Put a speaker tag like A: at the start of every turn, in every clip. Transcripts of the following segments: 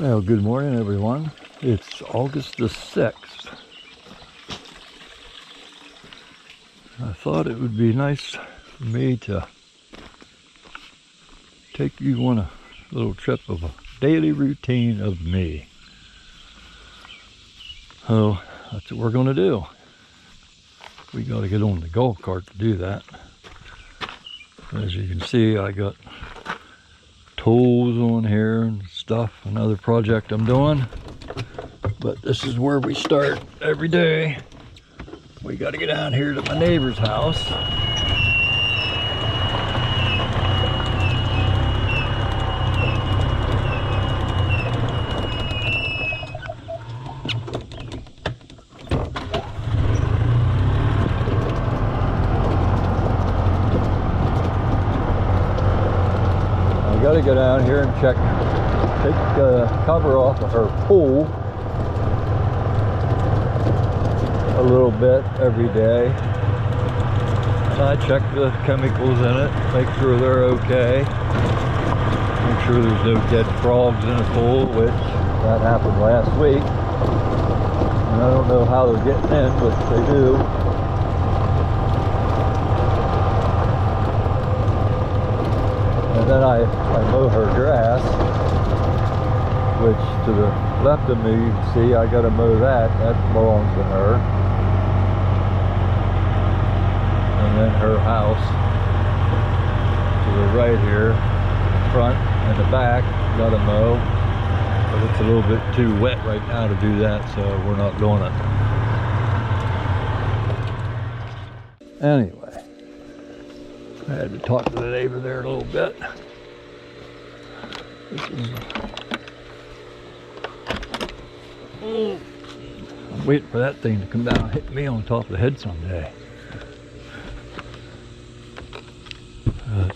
A: Well, good morning, everyone. It's August the 6th. I thought it would be nice for me to take you on a little trip of a daily routine of me. So that's what we're going to do. We got to get on the golf cart to do that. As you can see, I got tools on here and stuff, another project I'm doing, but this is where we start every day. We got to get down here to my neighbor's house. I got to go down here and take the cover off of her pool a little bit every day. And I check the chemicals in it, make sure they're okay. Make sure there's no dead frogs in the pool, which that happened last week. And I don't know how they're getting in, but they do. And then I mow her grass, which to the left of me, you can see I got to mow that. That belongs to her. And then her house to the right here, front and the back, got to mow. But it's a little bit too wet right now to do that, so we're not doing it. Anyway, I had to talk to the neighbor there a little bit. I'm waiting for that thing to come down and hit me on top of the head someday.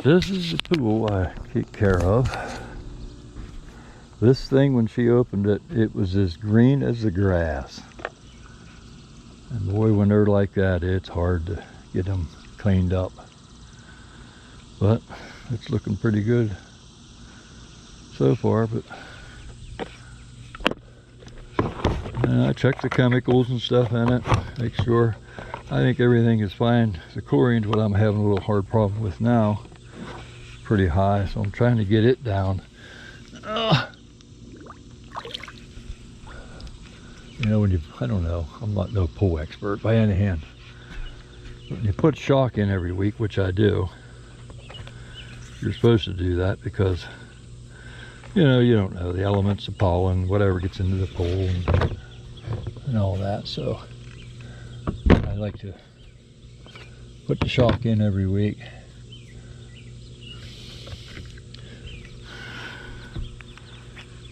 A: This is the pool I take care of. This thing, when she opened it, it was as green as the grass. And boy, when they're like that, it's hard to get them cleaned up. But it's looking pretty good so far. But and I check the chemicals and stuff in it, make sure. I think everything is fine. The chlorine's what I'm having a little hard problem with now. Pretty high, so I'm trying to get it down. You know, I don't know, I'm not no pool expert by any hand. But when you put shock in every week, which I do, you're supposed to do that because, you know, you don't know the elements of pollen, whatever gets into the pool and all that. So I like to put the shock in every week.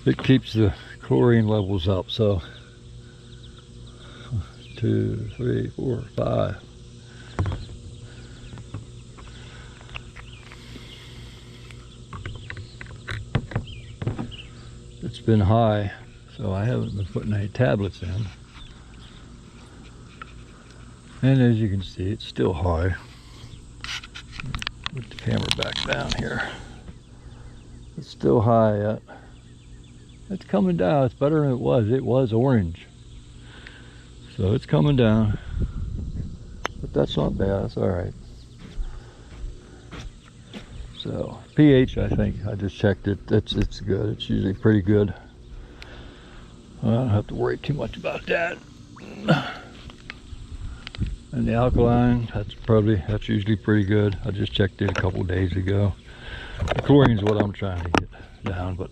A: It keeps the chlorine levels up. So 1, 2, 3, 4, 5. It's been high, so I haven't been putting any tablets in. And as you can see, it's still high. Put the camera back down here. It's still high yet. It's coming down. It's better than it was. It was orange. So it's coming down. But that's not bad. That's all right. So pH, I think I just checked it. It's good. It's usually pretty good. I don't have to worry too much about that. And the alkaline, that's usually pretty good. I just checked it a couple days ago. The chlorine is what I'm trying to get down, but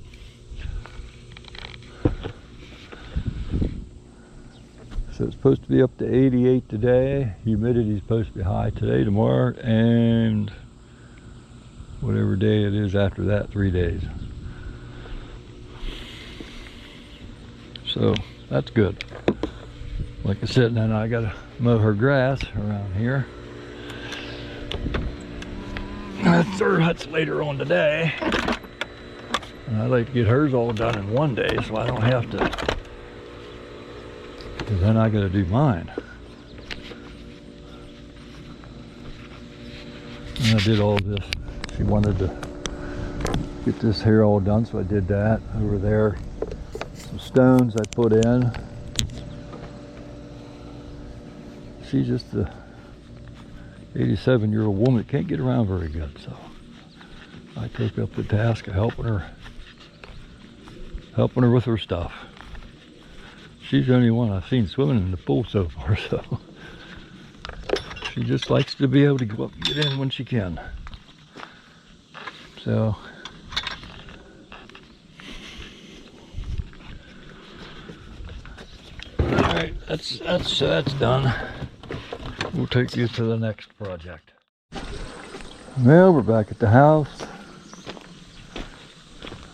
A: so it's supposed to be up to 88 today. Humidity is supposed to be high today, tomorrow, and whatever day it is after that, 3 days. So that's good. Like I said, then I gotta mow her grass around here. That's later on today. And I'd like to get hers all done in one day so I don't have to, because then I gotta do mine. And I did all this. She wanted to get this hair all done, so I did that over there. stones I put in. She's just a 87-year-old woman that can't get around very good, so I took up the task of helping her with her stuff. She's the only one I've seen swimming in the pool so far, so she just likes to be able to go up and get in when she can. So alright, that's done. We'll take you to the next project. Well, we're back at the house.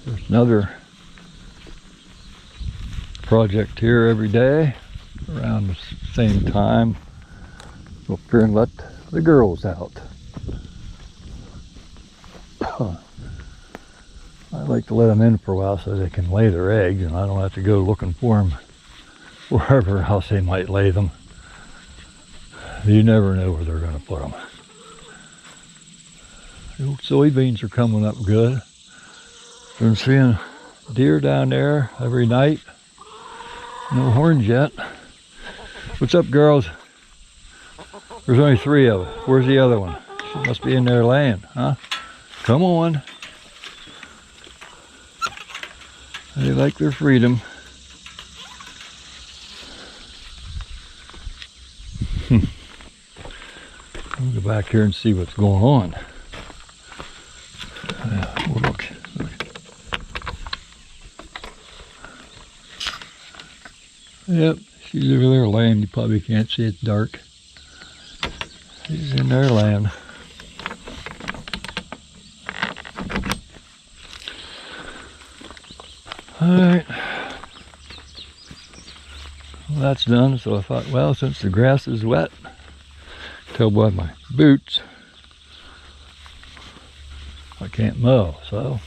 A: There's another project here every day around the same time. Go up here and let the girls out. I like to let them in for a while so they can lay their eggs and I don't have to go looking for them wherever else they might lay them. You never know where they're going to put them. The old soybeans are coming up good. Been seeing deer down there every night. No horns yet. What's up, girls? There's only 3 of us. Where's the other one? She must be in there laying, huh? Come on. They like their freedom. We'll go back here and see what's going on. Look. Yep, she's over there laying. You probably can't see, it's dark. She's in there laying. Alright. Well, that's done, so I thought, well, since the grass is wet, tell by my boots, I can't mow, so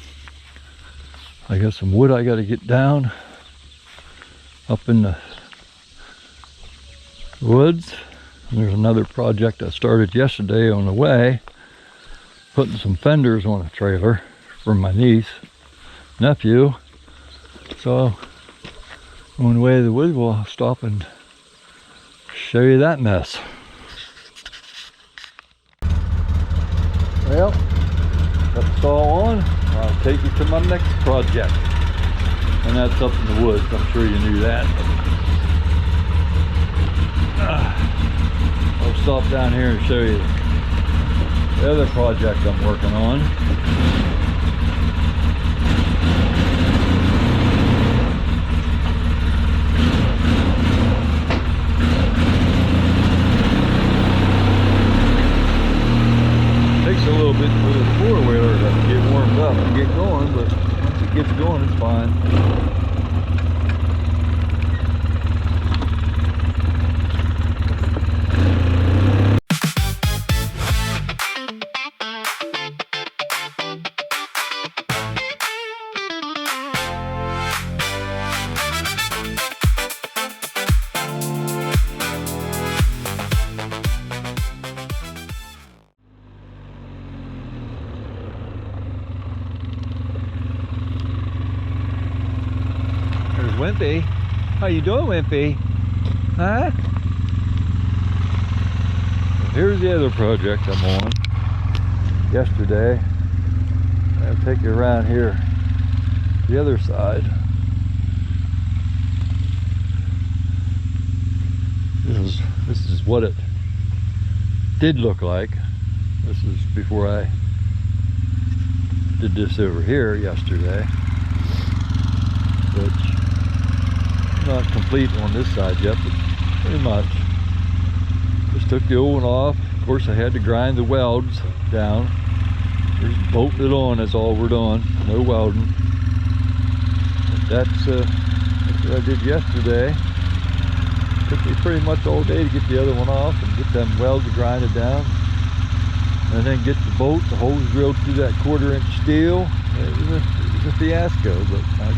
A: I got some wood I got to get down up in the woods. And there's another project I started yesterday on the way, putting some fenders on a trailer for my nephew. So on the way to the woods, we'll stop and show you that mess. Well, got the saw on. I'll take you to my next project. And that's up in the woods. I'm sure you knew that. I'll stop down here and show you the other project I'm working on. Takes a little bit for the four-wheeler to get warmed up and get going, but once it gets going, it's fine. Wimpy, how you doing, Wimpy? Huh? Here's the other project I'm on. Yesterday, I'll take you around here, the other side. This is what it did look like. This is before I did this over here yesterday, which not complete on this side yet, but pretty much. Just took the old one off. Of course, I had to grind the welds down. Just bolting it on, that's all we're doing. No welding. But that's what I did yesterday. Took me pretty much all day to get the other one off and get them welds to grind it down. And then get the bolt, the holes drilled through that 1/4-inch steel. It was a fiasco, but I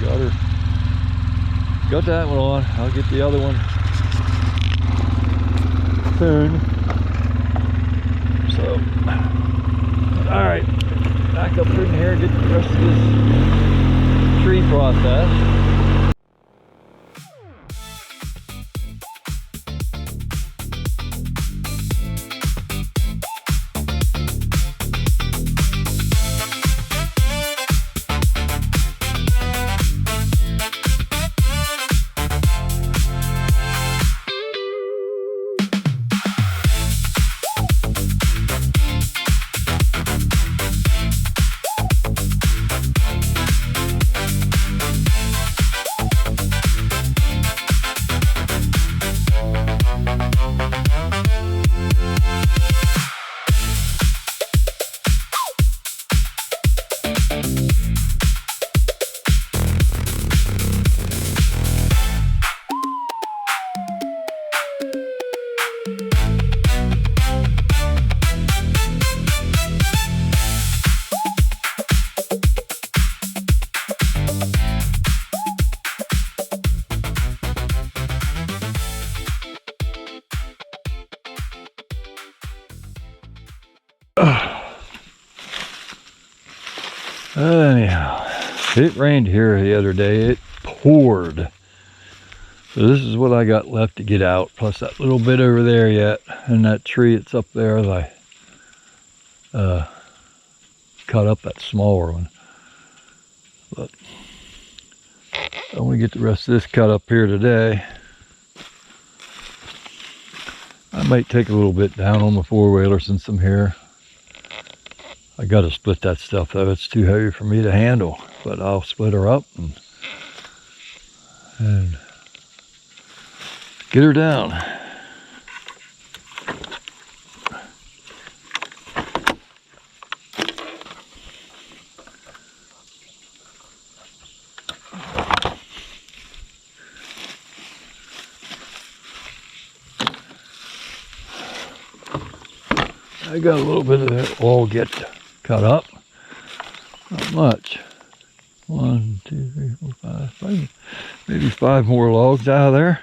A: got that one on. I'll get the other one soon. So, all right, back up in here and get the rest of this tree process. Anyhow, it rained here the other day. It poured. So this is what I got left to get out, plus that little bit over there yet, and that tree that's up there as I cut up that smaller one. But I want to get the rest of this cut up here today. I might take a little bit down on the four-wheeler since I'm here. I got to split that stuff though. It's too heavy for me to handle, but I'll split her up and get her down. I got a little bit of it all get cut up. Not much. 1, 2, 3, 4, 5, maybe 5 more logs out of there.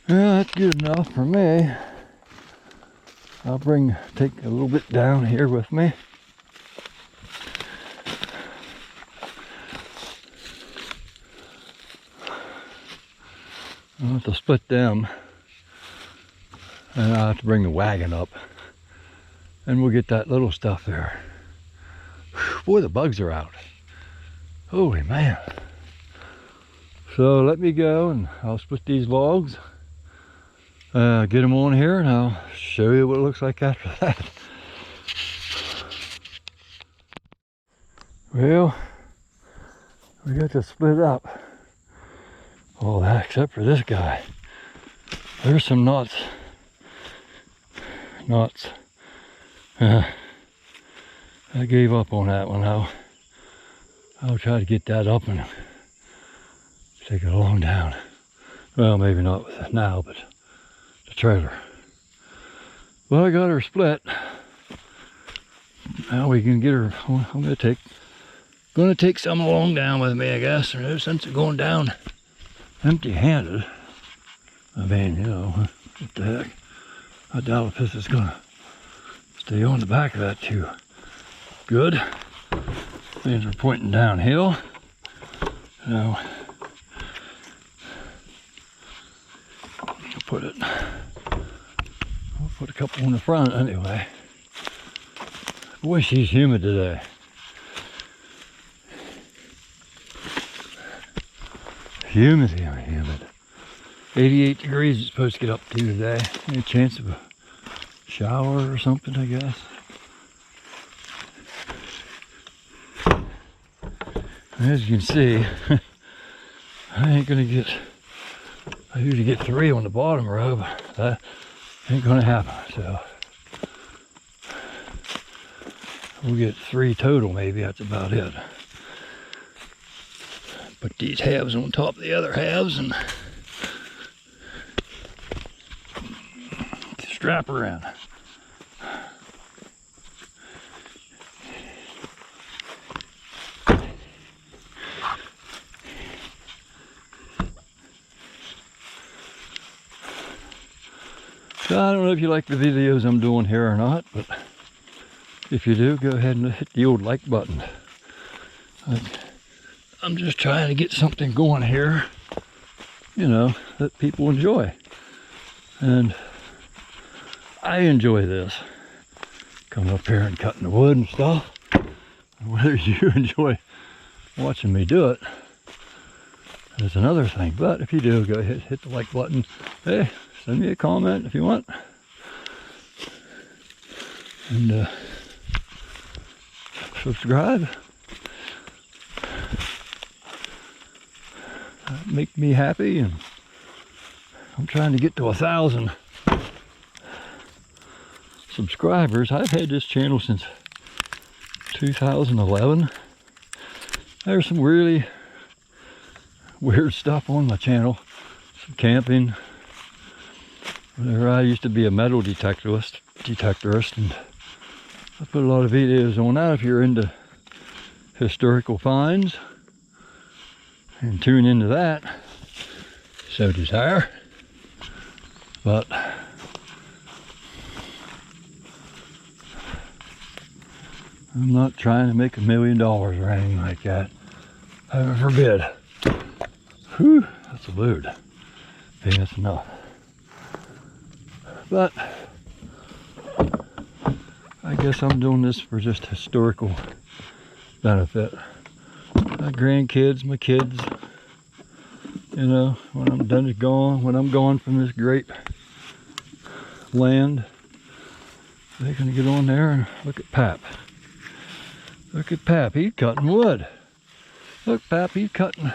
A: Yeah, that's good enough for me. I'll take a little bit down here with me. I'll have to split them, and I'll have to bring the wagon up, and we'll get that little stuff there. Whew, boy, the bugs are out. Holy man. So let me go and I'll split these logs, get them on here, and I'll show you what it looks like after that. Well, we got to split up all that except for this guy. There's some knots. I gave up on that one. I'll try to get that up and take it along down. Well, maybe not now, but the trailer. Well, I got her split. Now we can get her. I'm gonna take some along down with me, I guess. There's no sense of going down empty-handed. I mean, you know, what the heck? I doubt if this is gonna stay on the back of that too good. Things are pointing downhill. Now, I'll put a couple in the front anyway. Boy, she's humid today. Humid. 88 degrees it's supposed to get up to today. Any chance of a shower or something, I guess. As you can see, I ain't gonna get, I usually get 3 on the bottom row, but that ain't gonna happen. So we'll get 3 total, maybe. That's about it. Put these halves on top of the other halves and strap her in. So I don't know if you like the videos I'm doing here or not, but if you do, go ahead and hit the old like button. I'm just trying to get something going here, you know, that people enjoy. And I enjoy this. Come up here and cutting the wood and stuff. Whether you enjoy watching me do it is another thing. But if you do, go ahead, hit the like button. Hey, send me a comment if you want. And subscribe. That make me happy, and I'm trying to get to 1,000 subscribers. I've had this channel since 2011. There's some really weird stuff on my channel. Some camping. Whenever I used to be a metal detectorist, and I put a lot of videos on that if you're into historical finds. And tune into that, so desire. But I'm not trying to make $1 million or anything like that. Heaven forbid. Whew, that's a load. I think that's enough. But I guess I'm doing this for just historical benefit. My grandkids, my kids, you know, when I'm done gone, when I'm gone from this great land, they're gonna get on there and look at Pap. Look at Pap, he's cutting wood. Look, Pap, he's camping.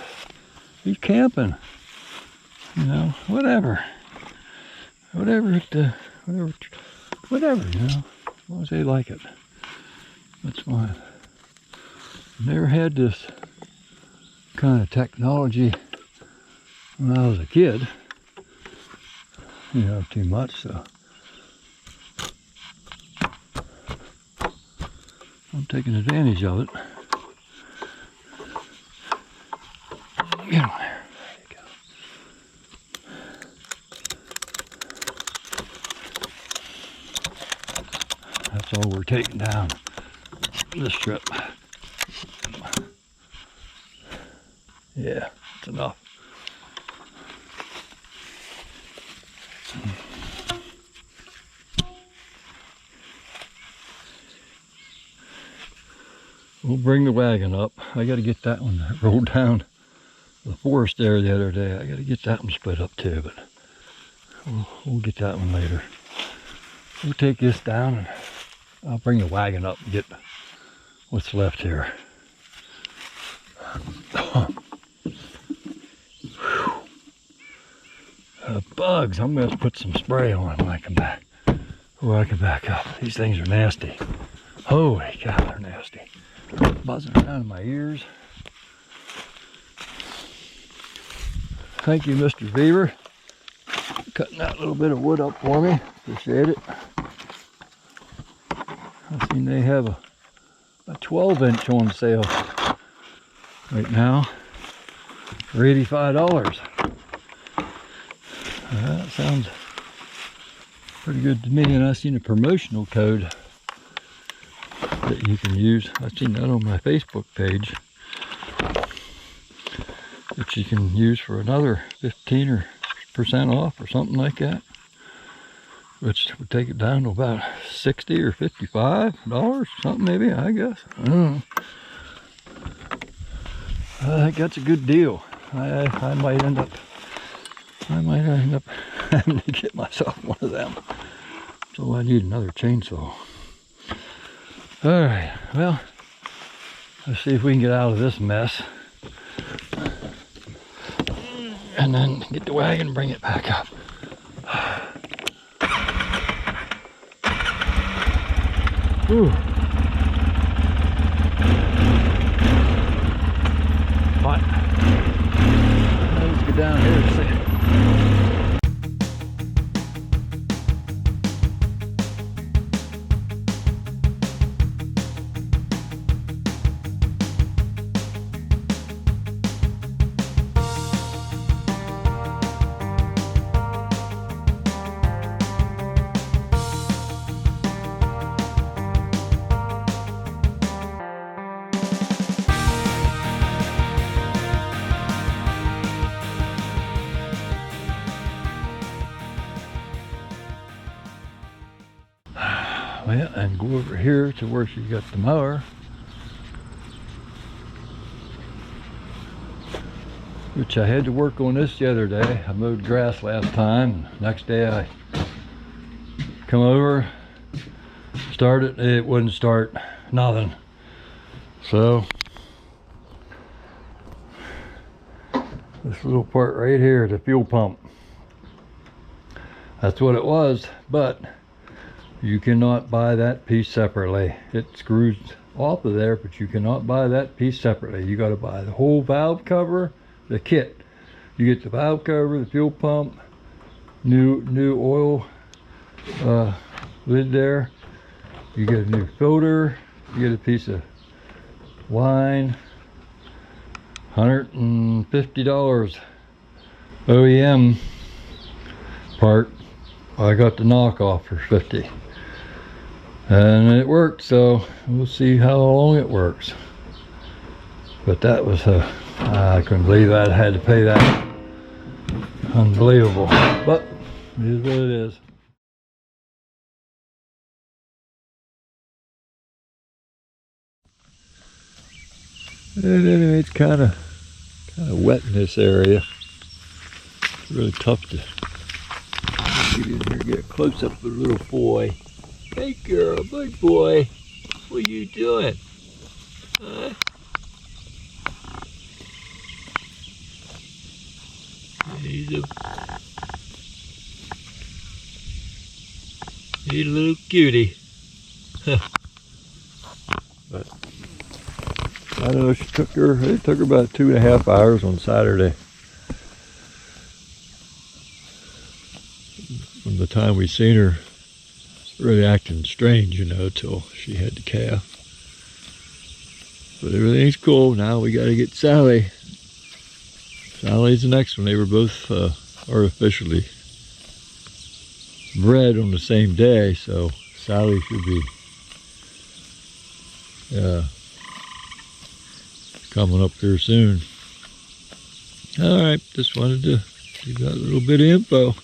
A: You know, whatever, you know, as long as they like it, that's fine. Never had this kind of technology when I was a kid, you know, too much, so I'm taking advantage of it. Get on there. There you go. That's all we're taking down this trip. Yeah, it's enough. We'll bring the wagon up. I got to get that one that rolled down the forest there the other day. I got to get that one split up too, but we'll get that one later. We'll take this down and I'll bring the wagon up and get what's left here. Bugs, I'm going to put some spray on when I come back. Before I come back up. These things are nasty. Holy cow, they're nasty. Buzzing around in my ears. Thank you, Mr. Beaver, for cutting that little bit of wood up for me. Appreciate it. I seen they have a 12-inch on sale right now for $85. That sounds pretty good to me, and I've seen a promotional code that you can use. I've seen that on my Facebook page that you can use for another 15% off or something like that, which would take it down to about $60 or $55, something maybe, I guess. I don't know. I think that's a good deal. I might end up having to get myself one of them. So I need another chainsaw. Alright, well, let's see if we can get out of this mess. and then get the wagon and bring it back up. Whew. Fine. Let's get down here and see. Well, and go over here to where she got the mower, which I had to work on this the other day. I mowed grass last time. Next day I come over, start it wouldn't start, nothing. So this little part right here, the fuel pump, that's what it was, but you cannot buy that piece separately. It screws off of there, but you cannot buy that piece separately. You got to buy the whole valve cover, the kit. You get the valve cover, the fuel pump, new oil lid there. You get a new filter. You get a piece of line. $150 OEM part. I got the knockoff for 50. And it worked, so we'll see how long it works. But that was I couldn't believe I had to pay that. Unbelievable. But it is what it is. And anyway, it's kind of wet in this area. It's really tough to get in here, get a close up of the little boy. Hey girl, big boy, what are you doing? Huh? He's a little cutie. But I don't know, it took her about 2.5 hours on Saturday. From the time we seen her, really acting strange, you know, till she had the calf. But everything's cool. Now we got to get Sally. Sally's the next one. They were both artificially bred on the same day, so Sally should be coming up here soon. All right, just wanted to give that little bit of info.